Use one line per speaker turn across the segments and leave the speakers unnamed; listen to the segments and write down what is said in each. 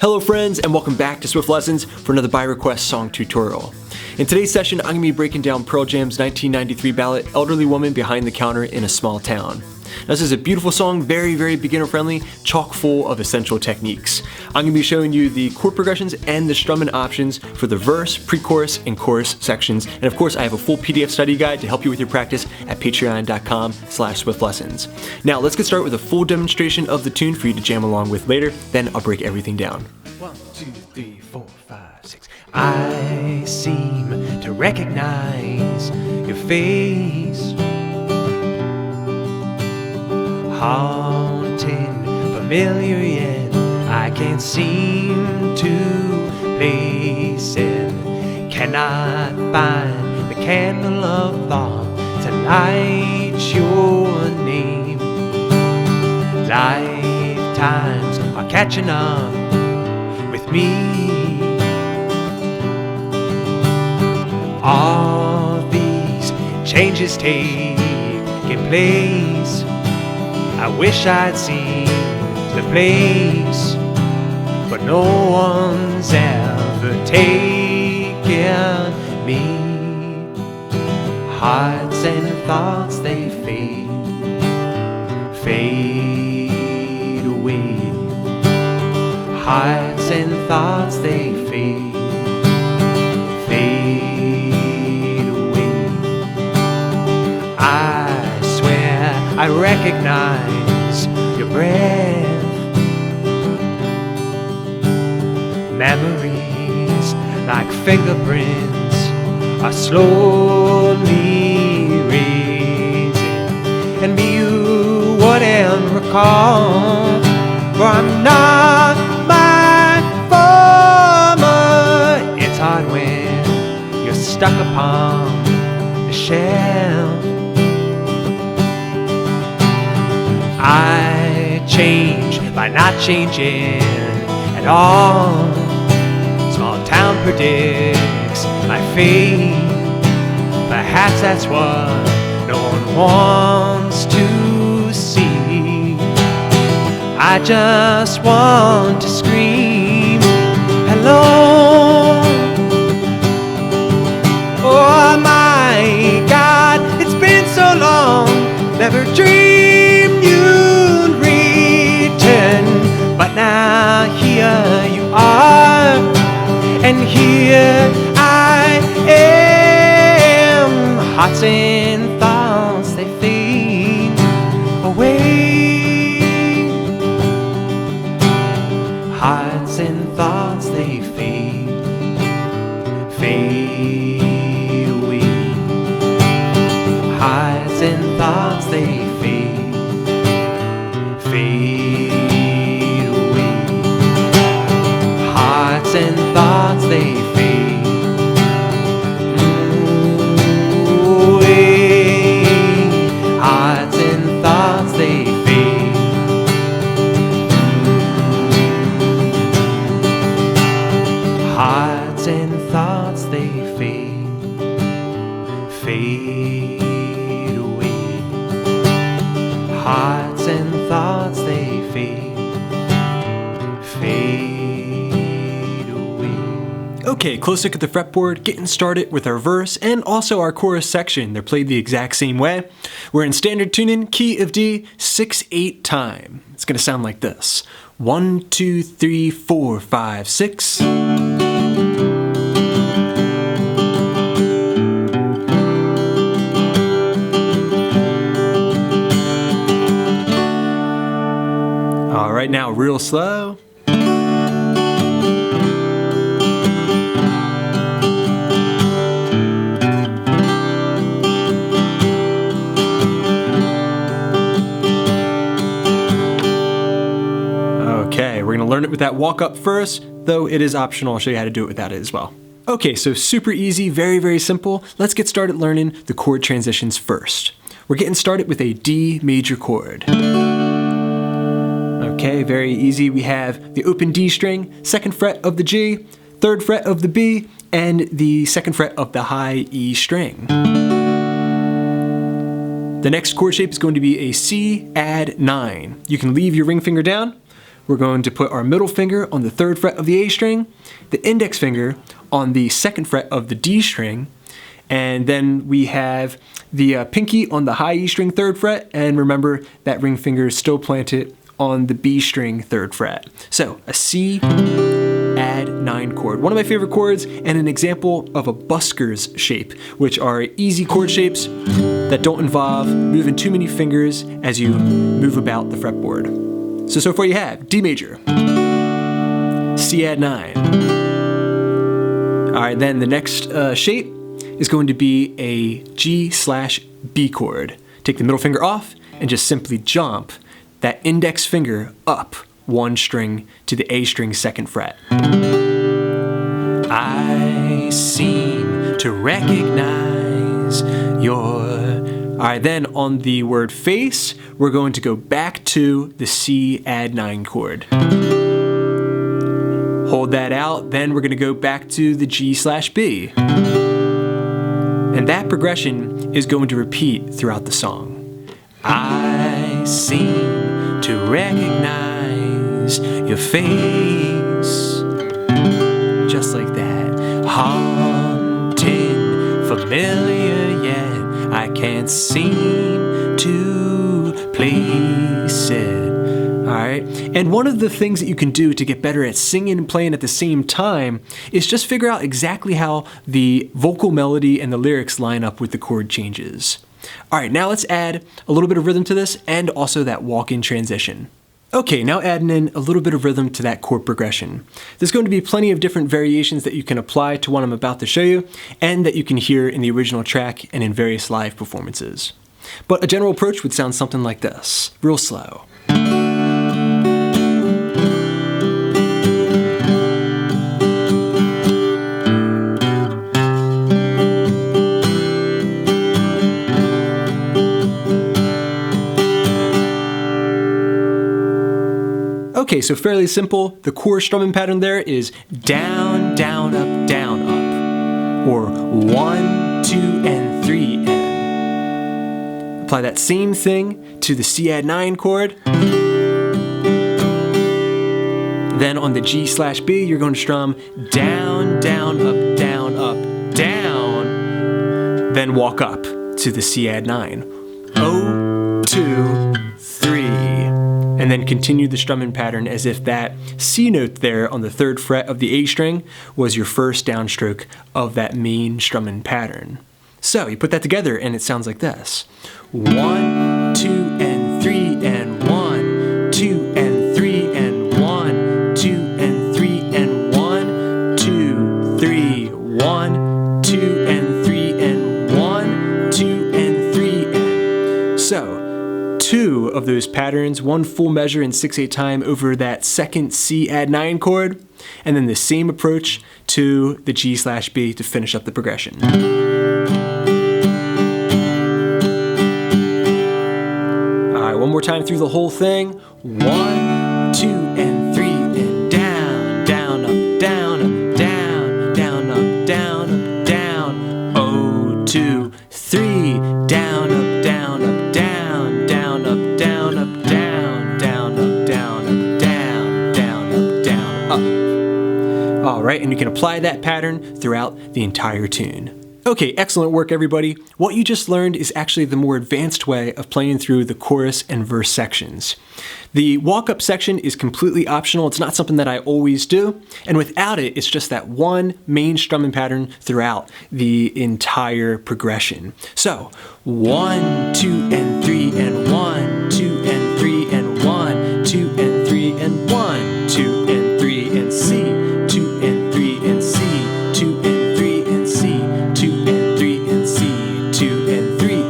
Hello friends, and welcome back to Swift Lessons for another by request song tutorial. In today's session, I'm going to be breaking down Pearl Jam's 1993 ballad, Elderly Woman Behind the Counter in a Small Town. Now, this is a beautiful song, very beginner friendly, chock full of essential techniques. I'm going to be showing you the chord progressions and the strumming options for the verse, pre-chorus, and chorus sections. And of course, I have a full PDF study guide to help you with your practice at patreon.com/swiftlessons. Now, let's get started with a full demonstration of the tune for you to jam along with later, then I'll break everything down.
1, 2, 3, 4, 5, 6. I seem to recognize your face, haunting, familiar yet I can't seem to place it. Cannot find the candle of thought to light your name. Lifetimes are catching up with me. All these changes taking place. I wish I'd seen the place, but no one's ever taken me. Hearts and thoughts, they fade away. Hearts and thoughts, they fade away. I swear I recognize your breath. Memories like fingerprints are slowly erasing, and you wouldn't recall, for I'm not my former. It's hard when you're stuck upon the shelf. I change by not changing at all. Small town predicts my fate. Perhaps that's what no one wants to see. I just want to scream, hello. Oh my God, it's been so long. Never dreamed you'd return, but now here you are, and here I am. Hearts and thoughts, they fade away. Hearts and thoughts, they fade away. Hearts and thoughts, they fade away. Hearts and thoughts, they fade away. Hearts and thoughts, they fade. Hearts and thoughts, they fade away. Hearts and thoughts, they fade away.
Okay, close look at the fretboard, getting started with our verse and also our chorus section. They're played the exact same way. We're in standard tuning, key of D, 6/8 time. It's gonna sound like this. 1, 2, 3, 4, 5, 6. All right, now real slow. Okay, we're gonna learn it with that walk up first, though it is optional. I'll show you how to do it without it as well. Okay, so super easy, very simple. Let's get started learning the chord transitions first. We're getting started with a D major chord. Okay, very easy. We have the open D string, 2nd fret of the G, 3rd fret of the B, and the 2nd fret of the high E string. The next chord shape is going to be a C add 9. You can leave your ring finger down, we're going to put our middle finger on the 3rd fret of the A string, the index finger on the 2nd fret of the D string, and then we have the pinky on the high E string 3rd fret, and remember that ring finger is still planted on the B string 3rd fret. So a C add 9 chord. One of my favorite chords and an example of a busker's shape, which are easy chord shapes that don't involve moving too many fingers as you move about the fretboard. So far you have D major, C add 9. All right, then the next shape is going to be a G/B chord. Take the middle finger off and just simply jump that index finger up 1 string to the A string 2nd fret. I seem to recognize your... All right, then on the word face, we're going to go back to the C add 9 chord. Hold that out, then we're going to go back to the G/B. And that progression is going to repeat throughout the song. I seem to recognize your face, just like that. Haunting, familiar, yet I can't seem to place it. Alright, and one of the things that you can do to get better at singing and playing at the same time is just figure out exactly how the vocal melody and the lyrics line up with the chord changes. Alright, now let's add a little bit of rhythm to this and also that walk-in transition. Okay, now adding in a little bit of rhythm to that chord progression. There's going to be plenty of different variations that you can apply to what I'm about to show you and that you can hear in the original track and in various live performances. But a general approach would sound something like this, real slow. Okay, so fairly simple. The core strumming pattern there is down, down, up, or 1, 2, and 3, and. Apply that same thing to the C add 9 chord. Then on the G/B, you're going to strum down, down, up, down, then walk up to the C add 9. 0, 2, 3. And then continue the strumming pattern as if that C note there on the 3rd fret of the A string was your first downstroke of that main strumming pattern. So you put that together and it sounds like this. 1, 2, and 3, and 1, 2, and 3, and 1, 2, and 3, and 1, 2, 3, 1, 2, and 3, and 1, 2, and 3, and. So, 2 of those patterns, 1 full measure in 6/8 time over that second C add 9 chord, and then the same approach to the G/B to finish up the progression. Alright, one more time through the whole thing. 1, 2, and 3, and down, down, up, down, up, down, down, up, down, up, down. 0, 2, 3, down, up, down, up, down, down, up, down, up, down, down, up, down, up, down, down, up, down, up. Alright, and you can apply that pattern throughout the entire tune. Okay, excellent work everybody. What you just learned is actually the more advanced way of playing through the chorus and verse sections. The walk-up section is completely optional. It's not something that I always do. And without it, it's just that one main strumming pattern throughout the entire progression. So, 1, 2, and 3, and 1, 2, and 3, and 1, 2, and 3, and 1, 2, and 3, and C, 2, and 3, and C, 2, and 3, and C, 2, and 3, and C, 2, and 3.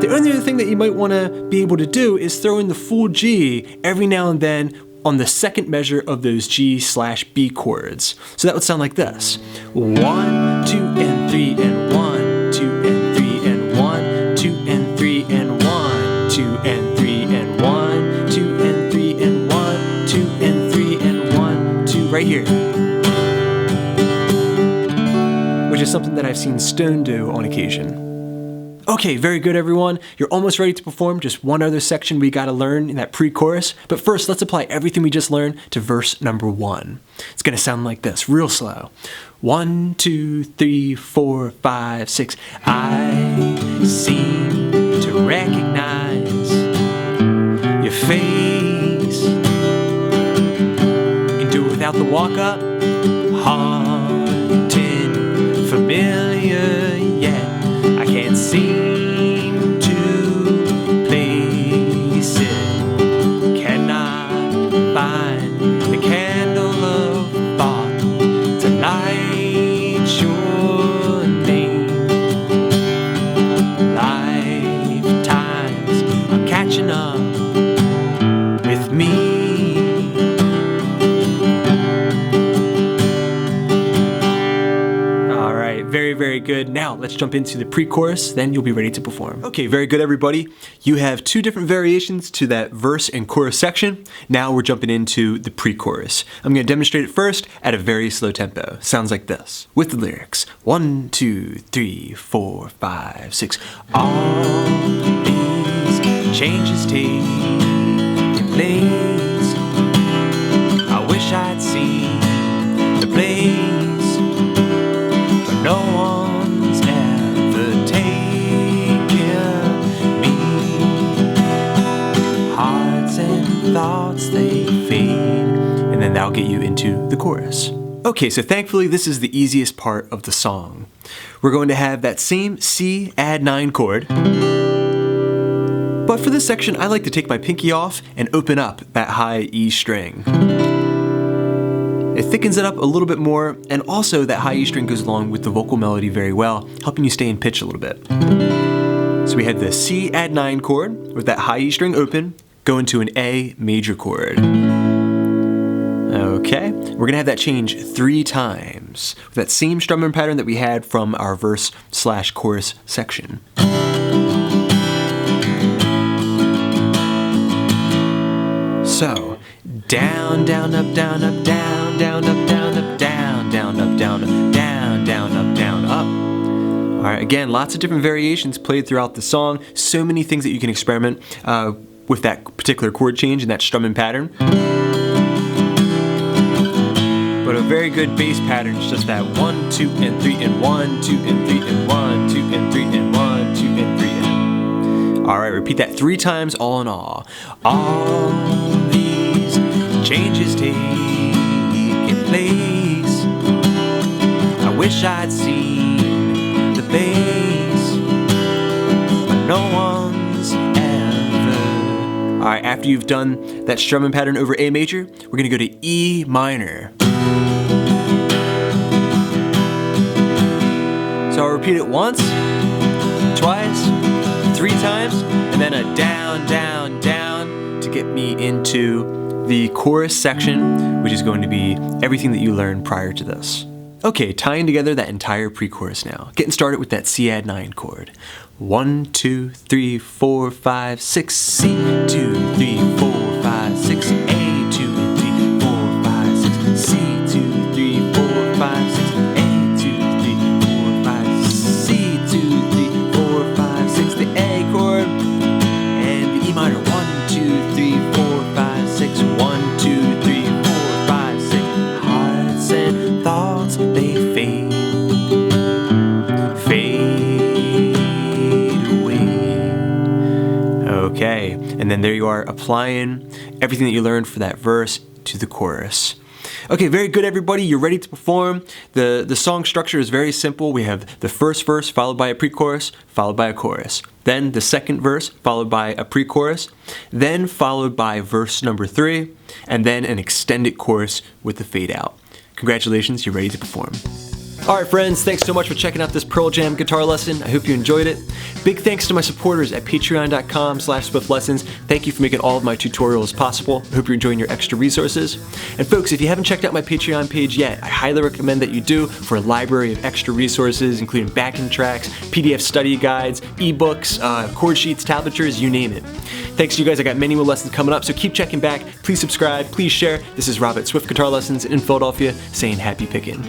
The only other thing that you might want to be able to do is throw in the full G every now and then on the second measure of those G/B chords. So that would sound like this. 1, 2, and 3, and 1, 2, and 3, and 1, 2, and 3, and 1, 2, and 3, and 1, 2, and 3, and 1, 2, and 3, and 1, 2, right here. Which is something that I've seen Stone do on occasion. Okay, very good everyone. You're almost ready to perform. Just one other section we gotta learn in that pre-chorus. But first, let's apply everything we just learned to verse number 1. It's gonna sound like this, real slow. 1, 2, 3, 4, 5, 6. I seem to recognize your face. You can do it without the walk-up. Haunted, familiar, yet I can't seem to place it. Cannot find the candle of thought to light your name. Lifetimes are catching up with me. Very, very good. Now let's jump into the pre-chorus, then you'll be ready to perform. Okay, very good everybody. You have 2 different variations to that verse and chorus section. Now we're jumping into the pre-chorus. I'm going to demonstrate it first at a very slow tempo. Sounds like this, with the lyrics. 1, 2, 3, 4, 5, 6. All these changes take place. I wish I'd seen the place. No one's ever taken me. Hearts and thoughts, they fade. And then that'll get you into the chorus. Okay, so thankfully this is the easiest part of the song. We're going to have that same C add 9 chord. But for this section, I like to take my pinky off and open up that high E string. It thickens it up a little bit more, and also that high E string goes along with the vocal melody very well, helping you stay in pitch a little bit. So we had the C add 9 chord with that high E string open, go into an A major chord. Okay, we're gonna have that change 3 times with that same strumming pattern that we had from our verse/chorus section. So, down, down, up, down, up, down, down, up, down, up, down, down, up, down, up, down, down, up, down, up. All right, again, lots of different variations played throughout the song. So many things that you can experiment with that particular chord change and that strumming pattern. But a very good bass pattern is just that 1, 2, and 3, and 1, 2, and 3, and 1, 2, and 3, and 1, 2, and 3, and. All right, repeat that 3 times, all in all. All these changes taking place. I wish I'd seen the bass, but no one's ever. All right, after you've done that strumming pattern over A major, we're gonna go to E minor. So I'll repeat it once, twice, 3 times, and then a down, down, down to get me into the chorus section, which is going to be everything that you learned prior to this. Okay, tying together that entire pre-chorus now. Getting started with that C add 9 chord. 1, 2, 3, 4, 5, 6, C, 2, 3, 4, 5, 6, A, 2, 3, 4, 5, 6, C, 2, 3, 4, 5, 6, A, 2, 3, 4, 5, C, 2, 3, 4, 5, 6, the A chord, and the E minor. 1, 2, 3, 4, 5, 6, 1, 2, 3, 4, 5, 6. Hearts and thoughts, they fade, fade away. Okay, and then there you are applying everything that you learned for that verse to the chorus. Okay, very good everybody, you're ready to perform. The song structure is very simple. We have the first verse followed by a pre-chorus, followed by a chorus. Then the second verse followed by a pre-chorus, then followed by verse number 3, and then an extended chorus with the fade out. Congratulations, you're ready to perform. Alright friends, thanks so much for checking out this Pearl Jam guitar lesson. I hope you enjoyed it. Big thanks to my supporters at patreon.com/swiftLessons. Thank you for making all of my tutorials possible. I hope you're enjoying your extra resources. And folks, if you haven't checked out my Patreon page yet, I highly recommend that you do for a library of extra resources, including backing tracks, PDF study guides, ebooks, chord sheets, tablatures, you name it. Thanks to you guys, I got many more lessons coming up, so keep checking back. Please subscribe, please share. This is Rob at Swift Guitar Lessons in Philadelphia saying happy picking.